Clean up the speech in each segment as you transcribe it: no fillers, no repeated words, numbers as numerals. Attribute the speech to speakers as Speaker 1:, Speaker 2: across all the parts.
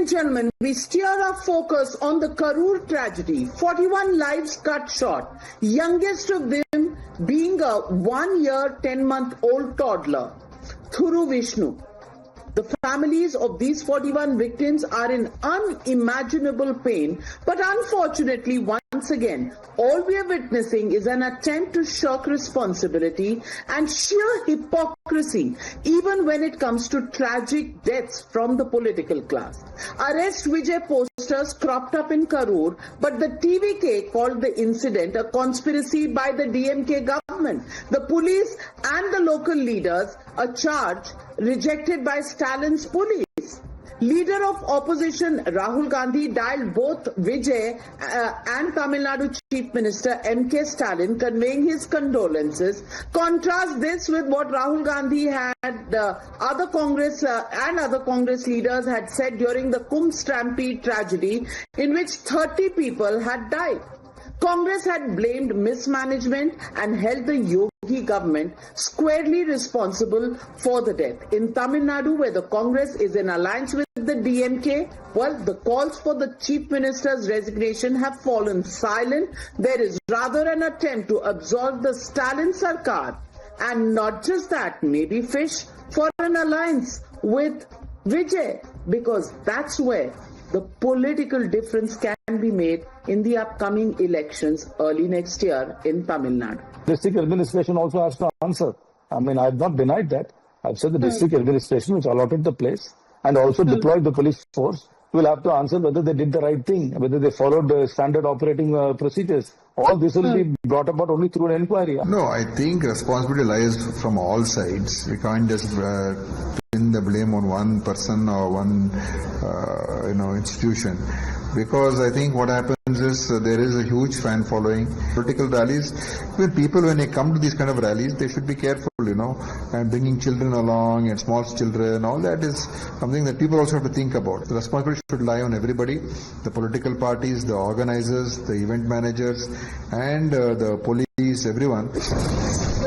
Speaker 1: and gentlemen, we steer our focus on the Karur tragedy. 41 lives cut short, youngest of them being a 1 year, 10-month-old toddler, Thuru Vishnu. The families of these 41 victims are in unimaginable pain, but unfortunately, once again, all we are witnessing is an attempt to shirk responsibility and sheer hypocrisy, even when it comes to tragic deaths from the political class. Arrest Vijay posters cropped up in Karur, but the TVK called the incident a conspiracy by the DMK government. The police and the local leaders, a charge rejected by Stalin's police. Leader of opposition Rahul Gandhi dialed both Vijay and Tamil Nadu Chief Minister M.K. Stalin, conveying his condolences. Contrast this with what Rahul Gandhi had other Congress leaders had said during the Karur Stampede tragedy, in which 30 people had died. Congress had blamed mismanagement and held the Yogi government squarely responsible for the death. In Tamil Nadu, where the Congress is in alliance with the DMK, well, the calls for the Chief Minister's resignation have fallen silent. There is rather an attempt to absolve the Stalin Sarkar, and not just that, maybe fish for an alliance with Vijay, because that's where the political difference can be made in the upcoming elections early next year in Tamil Nadu.
Speaker 2: District administration also has to answer. I mean, I have not denied that. I've said the district administration, which allotted the place and also deployed the police force, will have to answer whether they did the right thing, whether they followed the standard operating procedures. All this will be brought about only through an inquiry.
Speaker 3: No, I think responsibility lies from all sides. We can't just pin the blame on one person or one institution, because I think what happens is there is a huge fan following. Political rallies, when they come to these kind of rallies, they should be careful, and bringing children along and small children, all that is something that people also have to think about. The responsibility should lie on everybody, the political parties, the organizers, the event managers, and the police, everyone.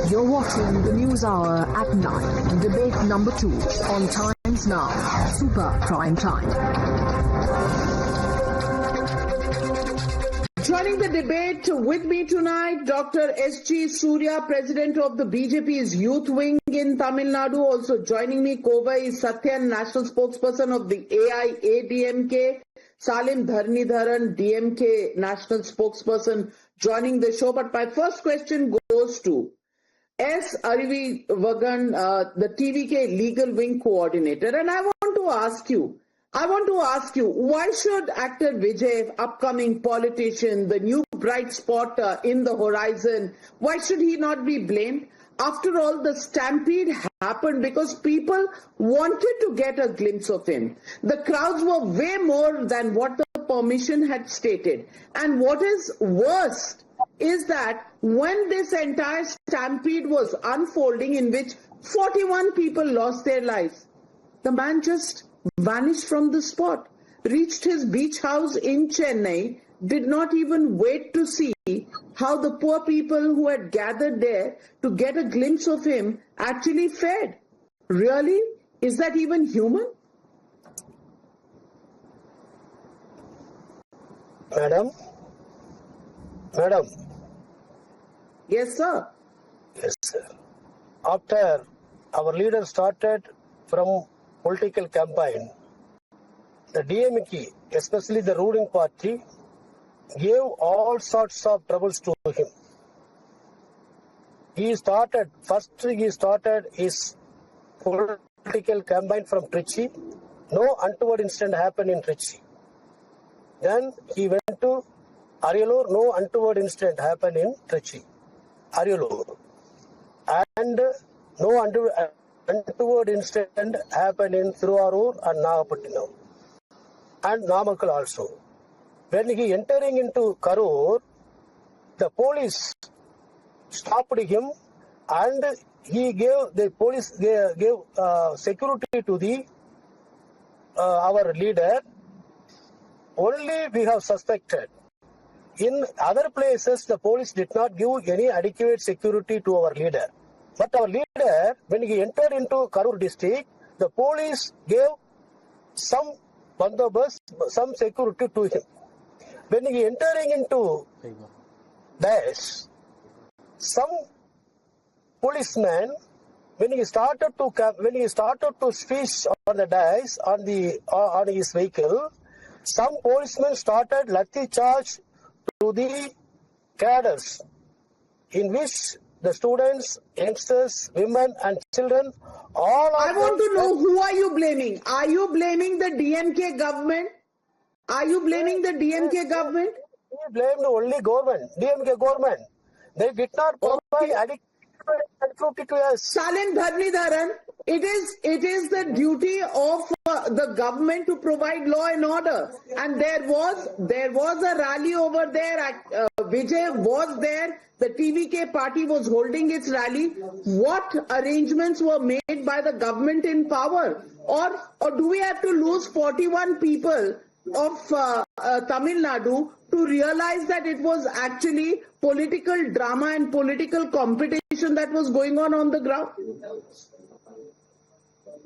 Speaker 4: You're watching the Newshour at 9, debate number 2 on Times Now, Super Prime Time.
Speaker 1: Joining the debate with me tonight, Dr. S.G. Surya, President of the BJP's Youth Wing in Tamil Nadu. Also joining me, Kovai Sathyan, National Spokesperson of the AIADMK. Salem Dharanidharan, DMK National Spokesperson, joining the show. But my first question goes to S. Arivi Vagan, the TVK Legal Wing Coordinator. And I want to ask you, why should actor Vijay, upcoming politician, the new bright spot in the horizon, why should he not be blamed? After all, the stampede happened because people wanted to get a glimpse of him. The crowds were way more than what the permission had stated. And what is worst is that when this entire stampede was unfolding, in which 41 people lost their lives, the man just vanished from the spot, reached his beach house in Chennai, did not even wait to see how the poor people who had gathered there to get a glimpse of him actually fared. Really? Is that even human?
Speaker 5: Madam?
Speaker 1: Yes, sir.
Speaker 5: Yes, sir. After our leader started from political campaign, the DMK, especially the ruling party, gave all sorts of troubles to him. He started his political campaign from Trichy. No untoward incident happened in Trichy. Then he went to Ariyalur. No untoward incident happened in Trichy, Ariyalur. And no untoward incident happened in Thiruvarur and Nagapattinam and Namakkal also. When he entering into Karur, the police stopped him and the police gave security to our leader. Only we have suspected. In other places, the police did not give any adequate security to our leader. But our leader, when he entered into Karur district, the police gave some bandobast, some security to him. When he entering into dash, some policeman, when he started to speech on the dash on his vehicle, some policemen started lathi charge to the cadres, in which the students, youngsters, women and children, all
Speaker 1: I want to know, who are you blaming? Are you blaming the DMK government? Are you blaming the DMK government?
Speaker 5: We blamed only government, DMK government. They did not provide adequate security to us.
Speaker 1: Salem Dharanidharan, it is the duty of the government to provide law and order. And there was a rally over there. Vijay was there. The TVK party was holding its rally. What arrangements were made by the government in power? Or do we have to lose 41 people of Tamil Nadu to realize that it was actually political drama and political competition that was going on the ground?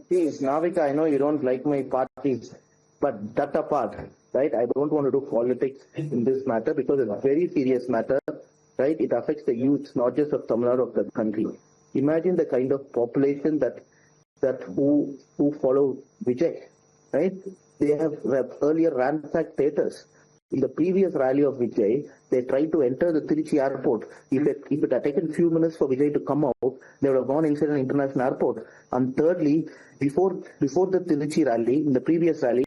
Speaker 6: Please, Navika, I know you don't like my parties, but that apart, right? I don't want to do politics in this matter because it's a very serious matter, right? It affects the youth, not just of Tamil Nadu, of the country. Imagine the kind of population that who follow Vijay, right? They have earlier ransacked theatres. In the previous rally of Vijay, they tried to enter the Trichy airport. If it had taken a few minutes for Vijay to come out, they would have gone inside an international airport. And thirdly, before the Trichy rally, in the previous rally,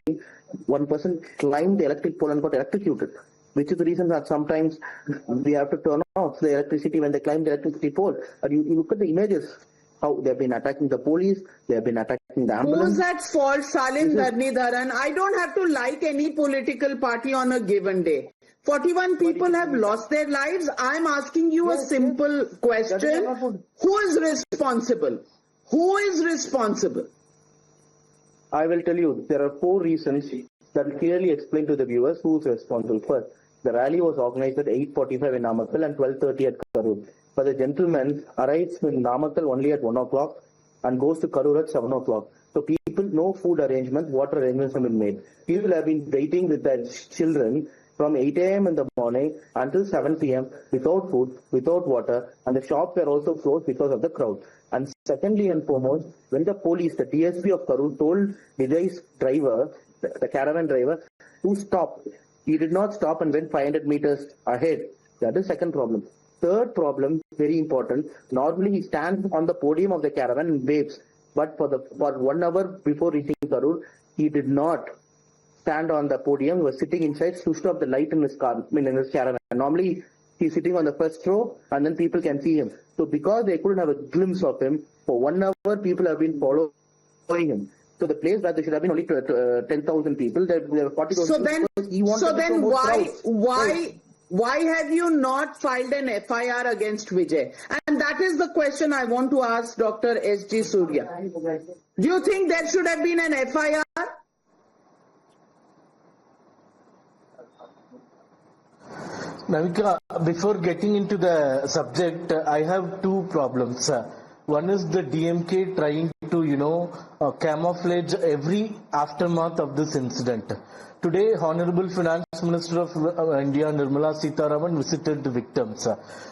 Speaker 6: one person climbed the electric pole and got electrocuted, which is the reason that sometimes we have to turn off the electricity when they climb the electricity pole. And you look at the images, how they have been attacking the police, they have been attacking the ambulance.
Speaker 1: Who's at fault? Salem Dharanidharan. I don't have to like any political party on a given day. 41 people have lost their lives. I'm asking you a simple question. Who is responsible? Who is responsible?
Speaker 6: I will tell you, there are 4 reasons that clearly explain to the viewers who is responsible. First, the rally was organized at 8:45 in Namakkal and 12:30 at Karur. But the gentleman arrives in Namakkal only at 1 o'clock and goes to Karur at 7 o'clock. So people, no food arrangements, water arrangements have been made. People have been waiting with their children from 8 a.m. in the morning until 7 p.m. without food, without water, and the shops were also closed because of the crowd. And secondly and foremost, when the police, the DSP of Karur told Vijay's driver, the caravan driver, to stop, he did not stop and went 500 meters ahead. That is second problem. Third problem, very important, normally he stands on the podium of the caravan and waves, but for 1 hour before reaching Karur, he did not stand on the podium. He was sitting inside, switched off the light in his car, in his caravan. Normally he's sitting on the first row and then people can see him. So because they couldn't have a glimpse of him, for 1 hour people have been following him. So the place where there should have been only 10,000 people, there were 40,000 people.
Speaker 1: So then why have you not filed an FIR against Vijay? And that is the question I want to ask Dr. S.G. Surya. Do you think there should have been an FIR?
Speaker 7: Navika, before getting into the subject, I have 2 problems. One is the DMK trying to, camouflage every aftermath of this incident. Today, Honorable Finance Minister of India, Nirmala Sitharaman, visited the victims.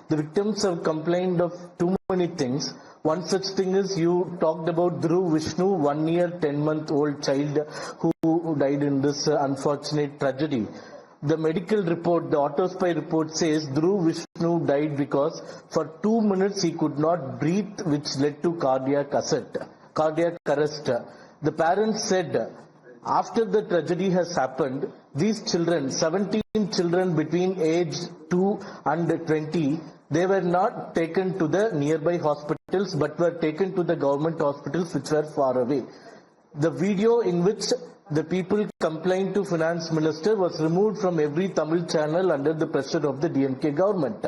Speaker 7: The victims have complained of too many things. One such thing is you talked about Dhruv Vishnu, 1 year, 10-month-old child who died in this unfortunate tragedy. The medical report, the autopsy report says Dhruv Vishnu died because for 2 minutes he could not breathe, which led to cardiac arrest. The parents said after the tragedy has happened, these children, 17 children between age 2 and 20, they were not taken to the nearby hospitals but were taken to the government hospitals which were far away. The video in which the people complained to Finance Minister was removed from every Tamil channel under the pressure of the DMK government.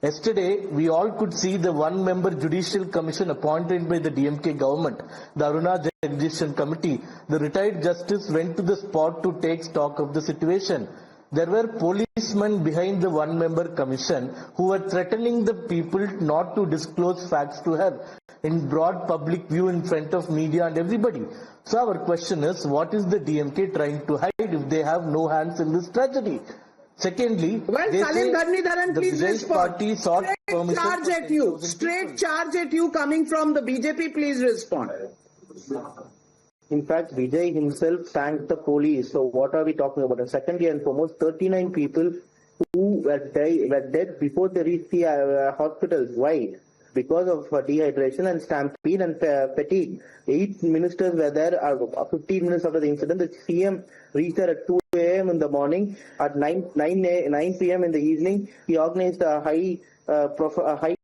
Speaker 7: Yesterday, we all could see the 1-member judicial commission appointed by the DMK government, the Aruna Judicial Committee. The retired justice went to the spot to take stock of the situation. There were policemen behind the 1-member commission who were threatening the people not to disclose facts to her in broad public view in front of media and everybody. So our question is, what is the DMK trying to hide if they have no hands in this tragedy? Secondly,
Speaker 1: well,
Speaker 7: they
Speaker 1: Salem
Speaker 7: say
Speaker 1: Dharanidharan,
Speaker 7: the
Speaker 1: please
Speaker 7: Vijay
Speaker 1: respond.
Speaker 7: party sought permission
Speaker 1: Charge
Speaker 7: for
Speaker 1: at you.
Speaker 7: 10,000
Speaker 1: Straight
Speaker 7: people.
Speaker 1: charge at you coming from the BJP. Please respond.
Speaker 6: In fact, Vijay himself thanked the police. So what are we talking about? And secondly and foremost, 39 people who were dead before they reached the hospitals. Why? Because of dehydration and stampede and fatigue. 8 ministers were there 15 minutes after the incident. The CM reached there at 2 a.m. in the morning. At 9 p.m. in the evening, he organized a high-powered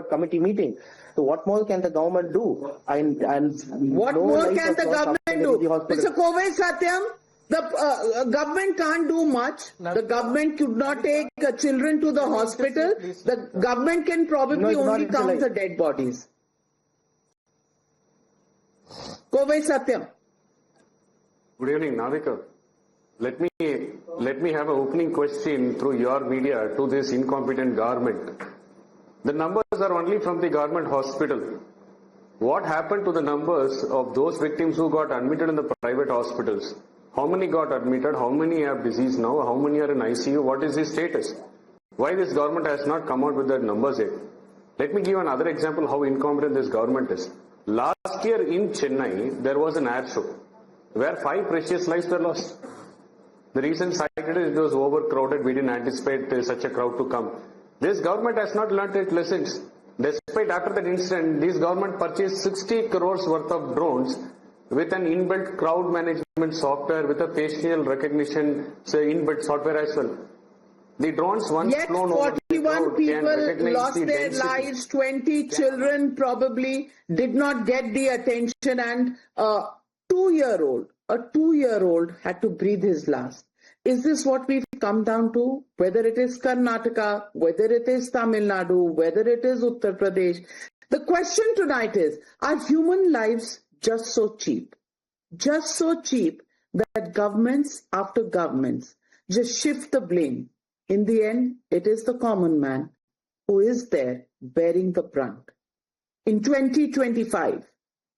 Speaker 6: committee meeting. So what more can the government do?
Speaker 1: And what more can the government do? Mr. Kovai Sathyan, the government can't do much. The government could not take children to the hospital. The government can probably only count the dead bodies. Kovai Sathyan.
Speaker 8: Good evening, Navika. Let me have an opening question through your media to this incompetent government. The numbers are only from the government hospital. What happened to the numbers of those victims who got admitted in the private hospitals? How many got admitted? How many have disease now? How many are in ICU? What is the status? Why this government has not come out with the numbers yet? Let me give another example how incompetent this government is. Last year in Chennai, there was an air show where 5 precious lives were lost. The reason cited is it was overcrowded. We didn't anticipate such a crowd to come. This government has not learnt its lessons. Despite after that incident, this government purchased 60 crores worth of drones with an inbuilt crowd management software, with a facial recognition inbuilt software as well. The drones once
Speaker 1: Yet
Speaker 8: flown over the
Speaker 1: 41
Speaker 8: crowd can
Speaker 1: people
Speaker 8: recognize
Speaker 1: lost
Speaker 8: the
Speaker 1: their
Speaker 8: density.
Speaker 1: lives, 20 children probably did not get the attention, and a 2-year-old had to breathe his last. Is this what we've come down to? Whether it is Karnataka, whether it is Tamil Nadu, whether it is Uttar Pradesh. The question tonight is, are human lives just so cheap? Just so cheap that governments after governments just shift the blame. In the end, it is the common man who is there bearing the brunt. In 2025,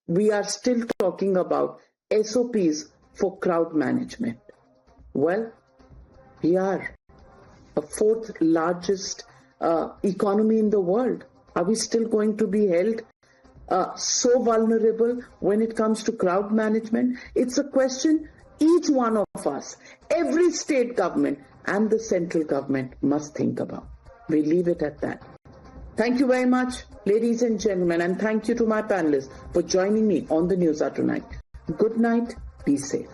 Speaker 1: we are still talking about SOPs for crowd management. Well, we are a 4th largest economy in the world. Are we still going to be held so vulnerable when it comes to crowd management? It's a question each one of us, every state government and the central government must think about. We leave it at that. Thank you very much, ladies and gentlemen, and thank you to my panelists for joining me on the Newshour tonight. Good night, be safe.